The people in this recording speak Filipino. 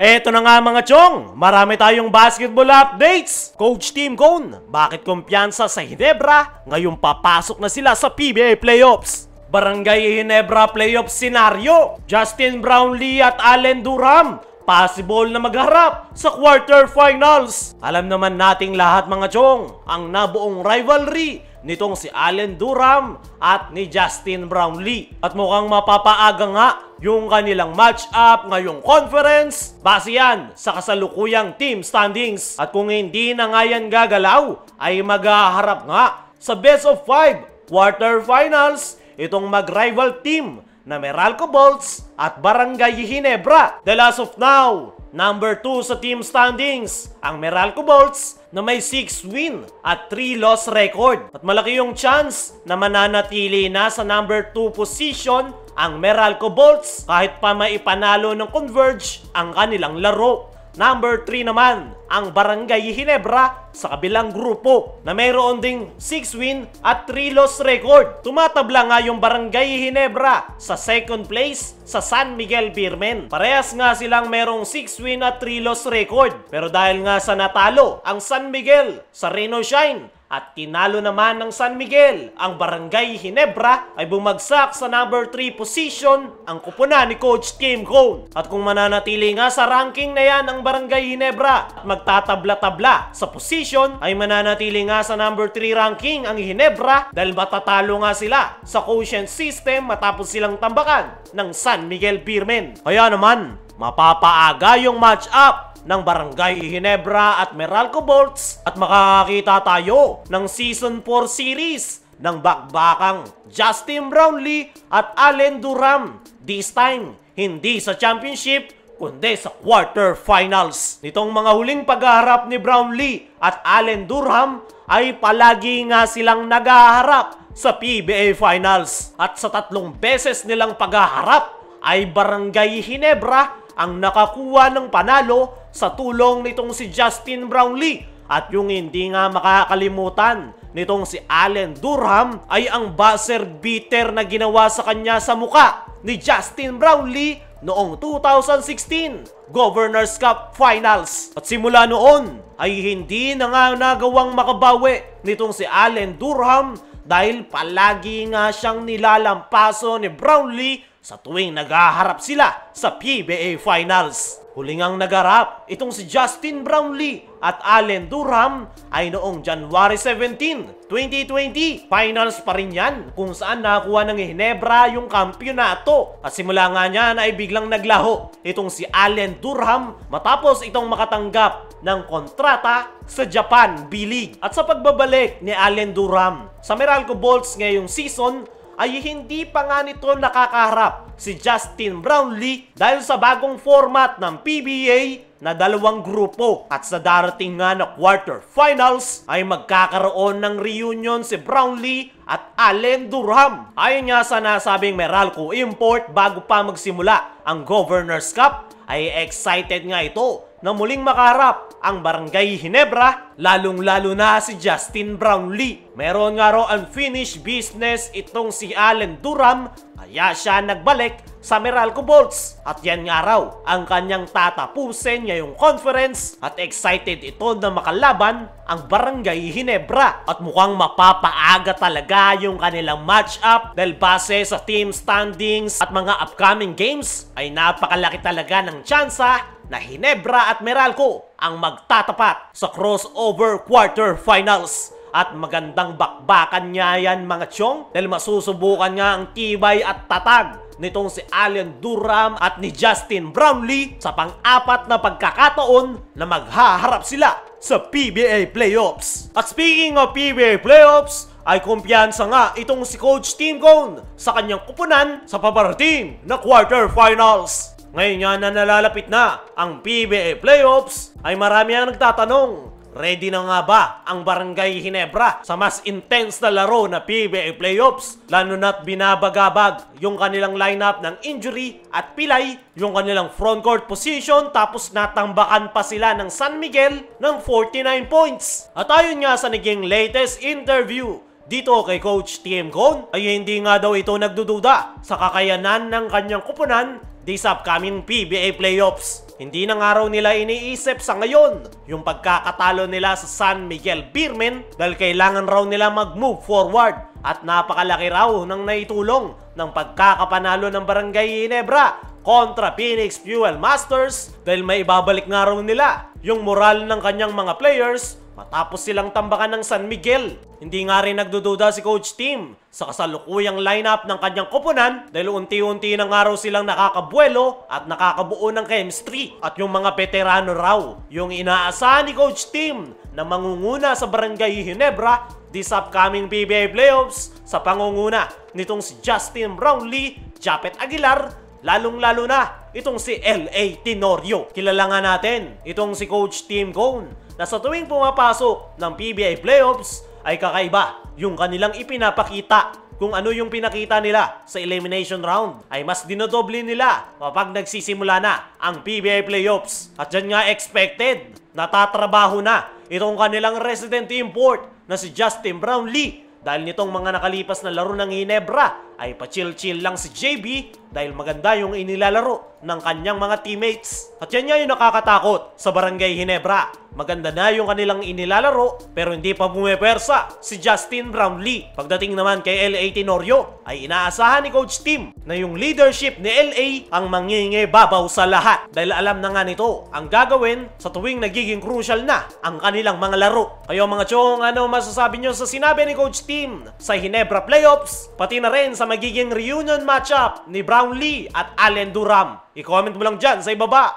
Eto na nga mga chong, marami tayong basketball updates. Coach Tim Cone, bakit kumpiyansa sa Ginebra? Ngayong papasok na sila sa PBA Playoffs. Barangay Ginebra Playoff Scenario, Justin Brownlee at Allen Durham, possible na magharap sa quarterfinals. Alam naman nating lahat mga chong, ang nabuong rivalry nitong si Allen Durham at ni Justin Brownlee. At mukhang mapapaaga nga yung kanilang match-up ngayong conference base yan sa kasalukuyang team standings. At kung hindi na nga yan gagalaw, ay maghaharap nga sa best of 5 quarterfinals itong mag-rival team na Meralco Bolts at Barangay Ginebra. Dahil as of now, number 2 sa team standings ang Meralco Bolts na may 6 win at 3 loss record. At malaki yung chance na mananatili na sa number 2 position ang Meralco Bolts kahit pa maipanalo ng Converge ang kanilang laro. Number 3 naman ang Barangay Ginebra sa kabilang grupo na mayroon ding 6 win at 3 loss record. Tumatabla nga yung Barangay Ginebra sa second place sa San Miguel Beermen. Parehas nga silang mayroong 6 win at 3 loss record. Pero dahil nga sa natalo ang San Miguel sa Reno Shine at tinalo naman ng San Miguel ang Barangay Ginebra, ay bumagsak sa number 3 position ang kupunan ni Coach Tim Cone. At kung mananatili nga sa ranking na yan ang Barangay Ginebra at magtatabla-tabla sa position, ay mananatili nga sa number 3 ranking ang Ginebra dahil matatalo nga sila sa quotient system matapos silang tambakan ng San Miguel Beermen. Kaya naman, mapapaaga yung match-up ng Barangay Ginebra at Meralco Bolts at makakakita tayo ng Season 4 series ng bakbakang Justin Brownlee at Allen Durham. This time, hindi sa championship kundi sa quarterfinals. Nitong mga huling paghaharap ni Brownlee at Allen Durham ay palagi nga silang naghaharap sa PBA Finals. At sa 3 beses nilang paghaharap ay Barangay Ginebra ang nakakuha ng panalo sa tulong nitong si Justin Brownlee. At yung hindi nga makakalimutan nitong si Allen Durham ay ang buzzer beater na ginawa sa kanya sa muka ni Justin Brownlee noong 2016 Governors Cup Finals. At simula noon ay hindi na nga nagawang makabawi nitong si Allen Durham dahil palagi nga siyang nilalampaso ni Brownlee sa tuwing naghaharap sila sa PBA Finals. Huling ang nagharap itong si Justin Brownlee at Allen Durham ay noong January 17, 2020. Finals pa rin yan kung saan nakakuha ng Ginebra yung kampyonato. At simula nga niyan ay biglang naglaho itong si Allen Durham matapos itong makatanggap ng kontrata sa Japan B-League. At sa pagbabalik ni Allen Durham sa Meralco Bolts ngayong season ay hindi pa nga nito nakakaharap si Justin Brownlee dahil sa bagong format ng PBA na 2 grupo. At sa darating nga na quarterfinals ay magkakaroon ng reunion si Brownlee at Allen Durham. Ayon nga sa nasabing Meralco Import bago pa magsimula ang Governors Cup, ay excited nga ito na muling makaharap ang Barangay Ginebra, lalong-lalo na si Justin Brownlee. Meron nga raw unfinished business itong si Allen Durham, kaya siya nagbalik sa Meralco Bolts. At yan nga raw ang kanyang tatapusin ngayong conference at excited ito na makalaban ang Barangay Ginebra. At mukhang mapapaaga talaga yung kanilang match-up dahil base sa team standings at mga upcoming games ay napakalaki talaga ng tsansa na Ginebra at Meralco ang magtatapat sa crossover quarterfinals. At magandang bakbakan niya yan mga chong dahil masusubukan nga ang tibay at tatag nitong si Allen Durham at ni Justin Brownlee sa pang-4 na pagkakataon na maghaharap sila sa PBA Playoffs. At speaking of PBA Playoffs, ay kumpiyansa nga itong si Coach Tim Cone sa kanyang kupunan sa paparating na quarterfinals. Ngayon nga na nalalapit na ang PBA Playoffs ay marami ang nagtatanong, ready na nga ba ang Barangay Ginebra sa mas intense na laro na PBA Playoffs? Lalo na't binabagabag yung kanilang lineup ng injury at pilay yung kanilang frontcourt position tapos natambakan pa sila ng San Miguel ng 49 points. At ayon nga sa naging latest interview dito kay Coach Tim Cone ay hindi nga daw ito nagdududa sa kakayanan ng kanyang kupunan this upcoming PBA playoffs. Hindi na nga raw nila iniisip sa ngayon yung pagkakatalo nila sa San Miguel Beermen dahil kailangan raw nila mag-move forward at napakalaki raw ng naitulong ng pagkakapanalo ng Barangay Ginebra kontra Phoenix Fuel Masters dahil may ibabalik nga raw nila yung moral ng kanyang mga players matapos silang tambakan ng San Miguel. Hindi nga rin nagdududa si Coach Tim sa kasalukuyang lineup ng kanyang koponan dahil unti-unti na nga raw silang nakakabuelo at nakakabuo ng chemistry. At yung mga veterano raw, yung inaasahan ni Coach Tim na mangunguna sa Barangay Ginebra this upcoming PBA playoffs sa pangunguna nitong si Justin Brownlee, Japet Aguilar, lalong-lalo na itong si L.A. Tenorio. Kilala nga natin itong si Coach Tim Cone na sa tuwing pumapasok ng PBA playoffs ay kakaiba yung kanilang ipinapakita. Kung ano yung pinakita nila sa elimination round ay mas dinodoble nila kapag nagsisimula na ang PBA playoffs. At dyan nga expected, natatrabaho na itong kanilang resident import na si Justin Brownlee. Dahil nitong mga nakalipas na laro ng Ginebra ay pa-chill-chill lang si JB dahil maganda yung inilalaro ng kanyang mga teammates. At yan nga yung nakakatakot sa Barangay Ginebra. Maganda na yung kanilang inilalaro pero hindi pa bumepersa si Justin Brownlee. Pagdating naman kay L.A. Tenorio ay inaasahan ni Coach Tim na yung leadership ni L.A. ang mangingibabaw sa lahat. Dahil alam na nga nito ang gagawin sa tuwing nagiging crucial na ang kanilang mga laro. Kayo mga chong, ano masasabi nyo sa sinabi ni Coach Tim sa Ginebra playoffs? Pati na rin sa magiging reunion matchup ni Brownlee at Allen Duram. I-comment mo lang dyan sa ibaba.